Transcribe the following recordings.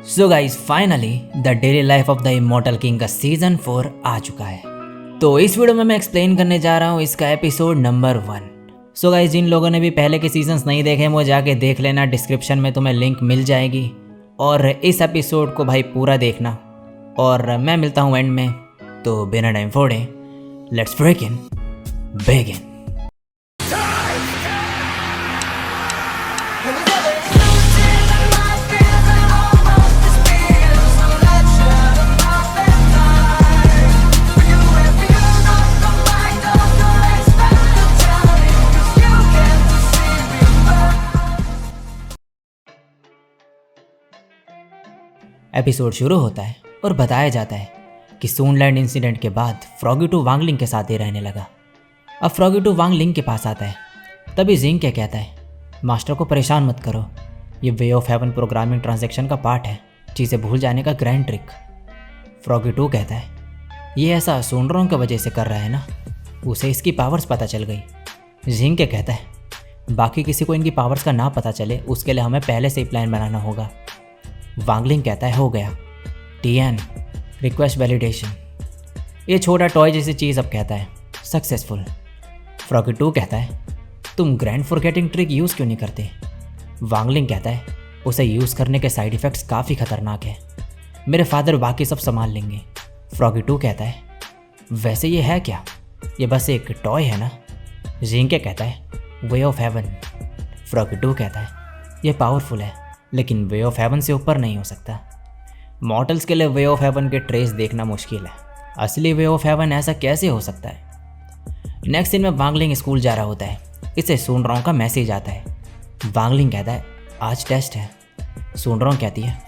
So guys finally the daily life of the immortal king का season 4 आ चुका है। तो इस वीडियो में मैं एक्सप्लेन करने जा रहा हूँ इसका एपिसोड नंबर 1। सो गाइज जिन लोगों ने भी पहले के सीजन्स नहीं देखे वो जाके देख लेना, डिस्क्रिप्शन में तुम्हें लिंक मिल जाएगी और इस एपिसोड को भाई पूरा देखना। और मैं मिलता हूँ एंड में, तो बिना टाइम फोड़े लेट्स बिगिन। एपिसोड शुरू होता है और बताया जाता है कि सूनलैंड इंसिडेंट के बाद फ्रॉगी टू वांगलिंग के साथ ही रहने लगा। अब फ्रॉगी टू वांगलिंग के पास आता है, तभी जिंग क्या कहता है, मास्टर को परेशान मत करो, ये वे ऑफ हेवन प्रोग्रामिंग ट्रांजैक्शन का पार्ट है, चीज़ें भूल जाने का ग्रैंड ट्रिक। फ्रॉगी टू कहता है ये ऐसा सूनरों की वजह से कर रहा है ना, उसे इसकी पावर्स पता चल गई। जिंग क्या कहता है बाकी किसी को इनकी पावर्स का ना पता चले उसके लिए हमें पहले से ही प्लान बनाना होगा। वांगलिंग कहता है हो गया, टीएन रिक्वेस्ट वैलिडेशन, ये छोटा टॉय जैसी चीज़ अब कहता है सक्सेसफुल। फ्रॉगी टू कहता है तुम ग्रैंड फॉरगेटिंग ट्रिक यूज़ क्यों नहीं करते। वांगलिंग कहता है उसे यूज़ करने के साइड इफ़ेक्ट्स काफ़ी खतरनाक है, मेरे फादर बाकी सब संभाल लेंगे। फ्रॉगी टू कहता है वैसे ये है क्या, ये बस एक टॉय है ना। जिंग क्या कहता है वे ऑफ हेवन। फ्रॉगी टू कहता है ये पावरफुल है लेकिन वे ऑफ हेवन से ऊपर नहीं हो सकता। मॉर्टल्स के लिए वे ऑफ हेवन के ट्रेस देखना मुश्किल है, असली वे ऑफ हेवन ऐसा कैसे हो सकता है। नेक्स्ट सीन में वांगलिंग स्कूल जा रहा होता है, इसे सूनरों का मैसेज आता है। वांगलिंग कहता है आज टेस्ट है। सूनरों कहती है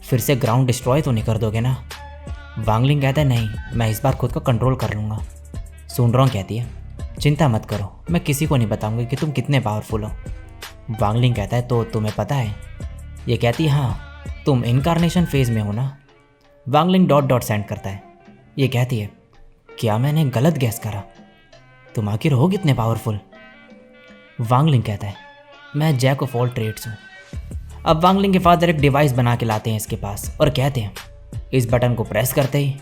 फिर से ग्राउंड डिस्ट्रॉय तो नहीं कर दोगे ना। वांगलिंग कहता है नहीं, मैं इस बार खुद को कंट्रोल कर लूँगा। सूनरों कहती है चिंता मत करो, मैं किसी को नहीं बताऊँगी कि तुम कितने पावरफुल हो। वांगलिंग कहता है तो तुम्हें पता है। ये कहती है हाँ, तुम इनकारनेशन फेज में हो ना। वांगलिंग डॉट डॉट सेंड करता है। ये कहती है क्या मैंने गलत गैस करा, तुम आखिर हो कितने पावरफुल। वांगलिंग कहता है मैं जैक ऑफ ऑल ट्रेड्स हूँ। अब वांगलिंग के फादर एक डिवाइस बना के लाते हैं इसके पास और कहते हैं इस बटन को प्रेस करते ही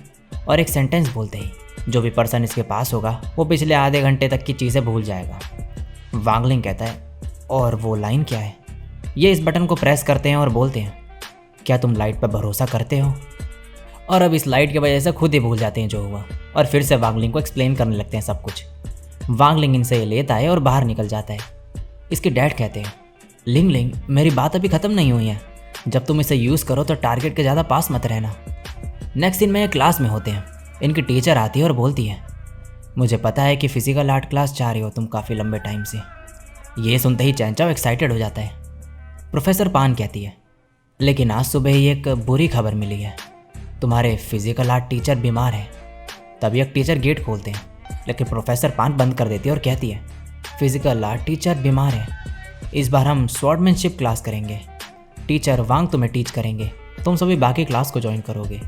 और एक सेंटेंस बोलते ही जो भी पर्सन इसके पास होगा वो पिछले आधे घंटे तक की चीज़ें भूल जाएगा। वांगलिंग कहता है और वो लाइन क्या है। ये इस बटन को प्रेस करते हैं और बोलते हैं क्या तुम लाइट पर भरोसा करते हो। और अब इस लाइट की वजह से खुद ही भूल जाते हैं जो हुआ और फिर से वांगलिंग को एक्सप्लेन करने लगते हैं सब कुछ। वांगलिंग इनसे ये लेता है और बाहर निकल जाता है। इसके डैड कहते हैं लिंग लिंग मेरी बात अभी ख़त्म नहीं हुई है, जब तुम इसे यूज़ करो तो टारगेट के ज़्यादा पास मत रहना। नेक्स्ट दिन में क्लास में होते हैं, इनकी टीचर आती है और बोलती है मुझे पता है कि फिजिकल आर्ट क्लास चाह रही हो तुम काफ़ी लंबे टाइम से। ये सुनते ही चैनचाओ एक्साइटेड हो जाता है। प्रोफेसर पान कहती है लेकिन आज सुबह ही एक बुरी खबर मिली है, तुम्हारे फिजिकल आर्ट टीचर बीमार है। तभी एक टीचर गेट खोलते हैं लेकिन प्रोफेसर पान बंद कर देती है और कहती है फिजिकल आर्ट टीचर बीमार है, इस बार हम स्वॉर्डमैनशिप क्लास करेंगे, टीचर वांग तुम्हें टीच करेंगे, तुम सभी बाकी क्लास को ज्वाइन करोगे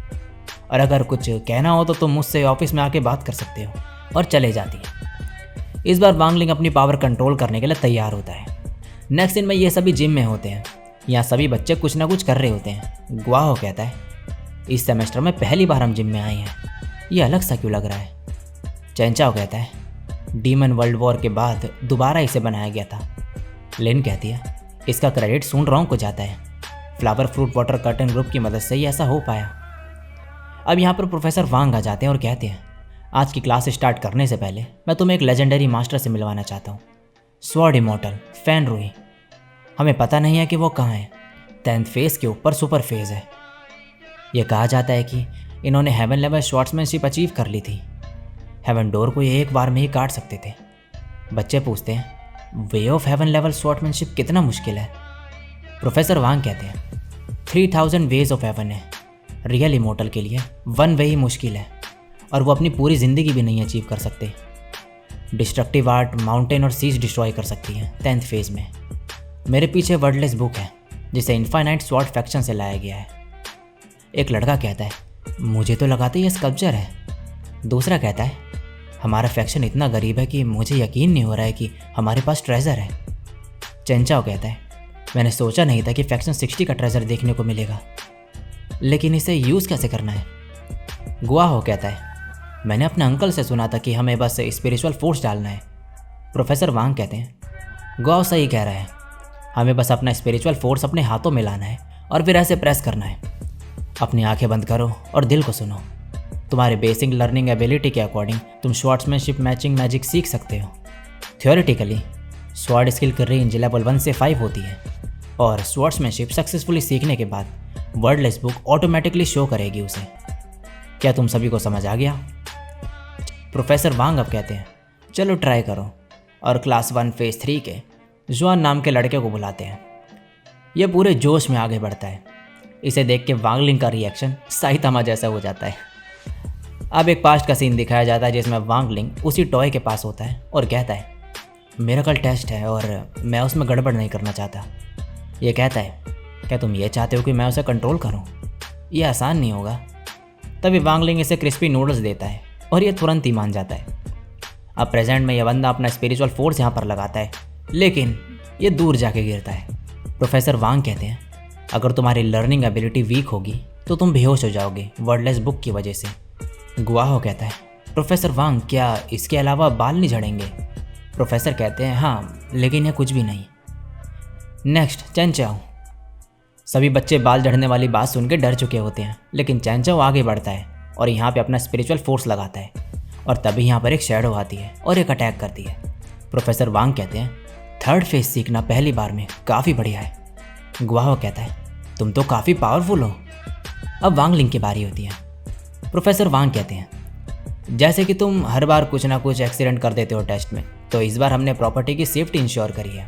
और अगर कुछ कहना हो तो तुम मुझसे ऑफिस में आके बात कर सकते हो। और चले जाती है। इस बार वांगलिंग अपनी पावर कंट्रोल करने के लिए तैयार होता है। नेक्स्ट दिन में ये सभी जिम में होते हैं, यहाँ सभी बच्चे कुछ ना कुछ कर रहे होते हैं। गुआहो कहता है इस सेमेस्टर में पहली बार हम जिम में आए हैं, ये अलग सा क्यों लग रहा है। चैनचाओ कहता है डीमन वर्ल्ड वॉर के बाद दोबारा इसे बनाया गया था। लिन कहती है इसका क्रेडिट सूनरों को जाता है, flower fruit water curtain group की मदद से ही ऐसा हो पाया। अब यहाँ पर प्रोफेसर वांग आ जाते हैं और कहते हैं आज की क्लास स्टार्ट करने से पहले मैं तुम्हें एक लेजेंडरी मास्टर से मिलवाना चाहता हूँ, स्वॉर्ड इमॉर्टल फैनरूई। हमें पता नहीं है कि वो कहाँ है, 10th फेज के ऊपर सुपर फेज है। ये कहा जाता है कि इन्होंने हेवन लेवल स्वॉर्ड्समैनशिप अचीव कर ली थी, हेवन डोर को ये एक बार में ही काट सकते थे। बच्चे पूछते हैं वे ऑफ हेवन लेवल स्वॉर्ड्समैनशिप कितना मुश्किल है। प्रोफेसर वांग कहते हैं 3000 वेज ऑफ हेवन है, रियल इमॉर्टल के लिए 1 वे ही मुश्किल है और वो अपनी पूरी ज़िंदगी भी नहीं अचीव कर सकते। डिस्ट्रक्टिव आर्ट माउंटेन और सीज डिस्ट्रॉय कर सकती है 10th फेज में। मेरे पीछे वर्डलेस बुक है जिसे इनफाइनाइट स्वॉर्ड फैक्शन से लाया गया है। एक लड़का कहता है मुझे तो लगाते ये स्कल्पचर है। दूसरा कहता है हमारा फैक्शन इतना गरीब है कि मुझे यकीन नहीं हो रहा है कि हमारे पास ट्रेजर है। चैनचाओ कहता है मैंने सोचा नहीं था कि फैक्शन 60 का ट्रेजर देखने को मिलेगा। लेकिन इसे यूज़ कैसे करना है? गुआहो कहता है, मैंने अपने अंकल से सुना था कि हमें बस स्पिरिचुअल फोर्स डालना है। प्रोफेसर वांग कहते हैं, गुआहो सही कह रहा है, हमें बस अपना स्पिरिचुअल फोर्स अपने हाथों में लाना है और फिर ऐसे प्रेस करना है। अपनी आंखें बंद करो और दिल को सुनो। तुम्हारे बेसिक लर्निंग एबिलिटी के अकॉर्डिंग तुम स्वॉर्ड्समैनशिप मैचिंग मैजिक सीख सकते हो। थियोरेटिकली स्वॉर्ड स्किल की रेंज लेवल 1 से 5 होती है और स्वॉर्ड्समैनशिप सक्सेसफुली सीखने के बाद वर्डलेस बुक ऑटोमेटिकली शो करेगी उसे। क्या तुम सभी को समझ आ गया? प्रोफेसर वांग अब कहते हैं, चलो ट्राई करो, और क्लास 1 फेज 3 के जुआन नाम के लड़के को बुलाते हैं। यह पूरे जोश में आगे बढ़ता है। इसे देख के वांगलिंग का रिएक्शन साइतामा जैसा हो जाता है। अब एक पास्ट का सीन दिखाया जाता है जिसमें वांगलिंग उसी टॉय के पास होता है और कहता है, मेरा कल टेस्ट है और मैं उसमें गड़बड़ नहीं करना चाहता। ये कहता है, क्या तुम ये चाहते हो कि मैं उसे कंट्रोल करूं? ये आसान नहीं होगा। तभी वांगलिंग इसे क्रिस्पी नूडल्स देता है और ये तुरंत ही मान जाता है। अब प्रेजेंट में यह बंदा अपना स्पिरिचुअल फोर्स यहाँ पर लगाता है, लेकिन ये दूर जाके गिरता है। प्रोफेसर वांग कहते हैं, अगर तुम्हारी लर्निंग एबिलिटी वीक होगी तो तुम बेहोश हो जाओगे वर्डलेस बुक की वजह से। गुआहो कहता है, प्रोफेसर वांग, क्या इसके अलावा बाल नहीं झड़ेंगे? प्रोफेसर कहते हैं, हाँ, लेकिन यह कुछ भी नहीं। नेक्स्ट, चैन चाओ। सभी बच्चे बाल झड़ने वाली बात सुन के डर चुके होते हैं, लेकिन चैन चाओ आगे बढ़ता है और यहाँ पे अपना स्पिरिचुअल फोर्स लगाता है और तभी यहाँ पर एक शैडो आती है और एक अटैक करती है। प्रोफेसर वांग कहते हैं, थर्ड फेज सीखना पहली बार में काफ़ी बढ़िया है। गुआहो कहता है, तुम तो काफ़ी पावरफुल हो। अब वांगलिंग की बारी होती है। प्रोफेसर वांग कहते हैं, जैसे कि तुम हर बार कुछ ना कुछ एक्सीडेंट कर देते हो टेस्ट में, तो इस बार हमने प्रॉपर्टी की सेफ्टी इंश्योर करी है।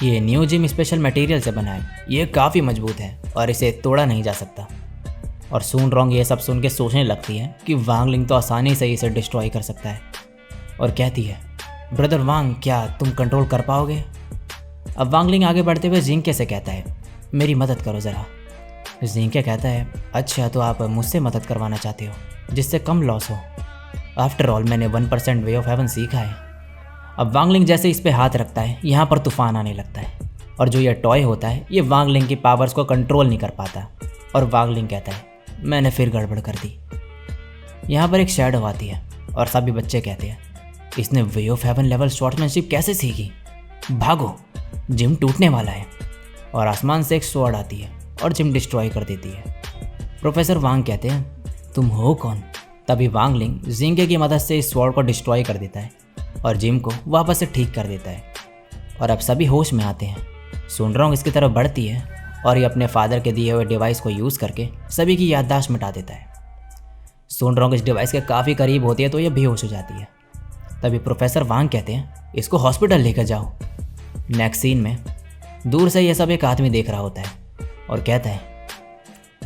ये न्यू जिम स्पेशल मटेरियल से बना है, ये काफ़ी मजबूत है और इसे तोड़ा नहीं जा सकता। और सून रोंग ये सब सुन के सोचने लगती है कि वांगलिंग तो आसानी से इसे डिस्ट्रॉय कर सकता है और कहती है, ब्रदर वांग, क्या तुम कंट्रोल कर पाओगे? अब वांगलिंग आगे बढ़ते हुए जिंके से कहता है, मेरी मदद करो ज़रा। जिंके कहता है, अच्छा, तो आप मुझसे मदद करवाना चाहते हो जिससे कम लॉस हो। आफ्टर ऑल मैंने 1% वे ऑफ हेवन सीखा है। अब वांगलिंग जैसे इस पे हाथ रखता है, यहाँ पर तूफान आने लगता है और जो यह टॉय होता है ये वांगलिंग की पावर्स को कंट्रोल नहीं कर पाता और वांगलिंग कहता है, मैंने फिर गड़बड़ कर दी। यहाँ पर एक शैडो आती है और सभी बच्चे कहते हैं, इसने वे ऑफ हेवन लेवल स्वॉर्ड्समैनशिप कैसे सीखी? भागो, जिम टूटने वाला है। और आसमान से एक स्वॉर्ड आती है और जिम डिस्ट्रॉय कर देती है। प्रोफेसर वांग कहते हैं, तुम हो कौन? तभी वांगलिंग जिंके की मदद से इस स्वॉर्ड को डिस्ट्रॉय कर देता है और जिम को वापस से ठीक कर देता है और अब सभी होश में आते हैं। सुनरोंग इसकी तरफ बढ़ती है और ये अपने फादर के दिए हुए डिवाइस को यूज़ करके सभी की याददाश्त मिटा देता है। सुनरोंग इस डिवाइस के काफ़ी करीब होती है तो ये बेहोश हो जाती है। तभी प्रोफेसर वांग कहते हैं, इसको हॉस्पिटल लेकर जाओ। नेक्स्ट सीन में दूर से ये सब एक आदमी देख रहा होता है और कहता है,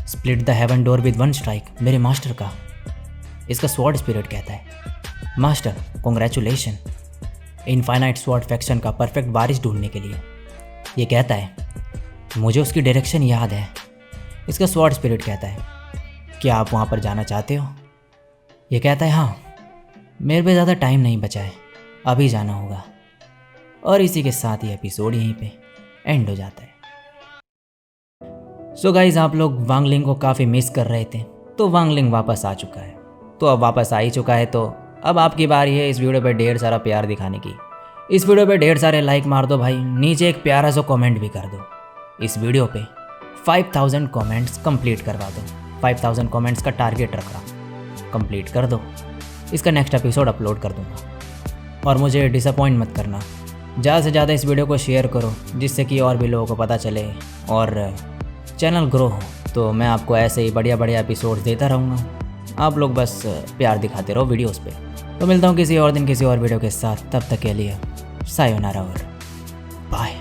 split the heaven door with 1 strike, मेरे मास्टर का। इसका स्वॉर्ड स्पिरिट कहता है, master congratulation infinite sword faction का परफेक्ट वारिस ढूंढने के लिए। ये कहता है, मुझे उसकी डायरेक्शन याद है। इसका स्वॉर्ड स्पिरिट कहता है, क्या आप वहाँ पर जाना चाहते हो? ये कहता है, हाँ, मेरे पे ज़्यादा टाइम नहीं बचा है, अभी जाना होगा। और इसी के साथ ही एपिसोड यहीं पे एंड हो जाता है। सो गाइज, आप लोग वांगलिंग को काफ़ी मिस कर रहे थे, तो वांगलिंग वापस आ चुका है। तो अब वापस आ ही चुका है, तो अब आपकी बारी है इस वीडियो पे ढेर सारा प्यार दिखाने की। इस वीडियो पे ढेर सारे लाइक मार दो भाई, नीचे एक प्यारा सा कमेंट भी कर दो। इस वीडियो पे 5000 कमेंट्स कंप्लीट करवा दो। 5000 कमेंट्स का टारगेट रख रहा, कंप्लीट कर दो। इसका नेक्स्ट एपिसोड अपलोड कर दूंगा। और मुझे डिसअपॉइंट मत करना, ज़्यादा से ज़्यादा इस वीडियो को शेयर करो जिससे कि और भी लोगों को पता चले और चैनल ग्रो हो। तो मैं आपको ऐसे ही बढ़िया बढ़िया एपिसोड्स देता रहूँगा, आप लोग बस प्यार दिखाते रहो वीडियोस पे। तो मिलता हूँ किसी और दिन किसी और वीडियो के साथ, तब तक के लिए सायोनारा और बाय।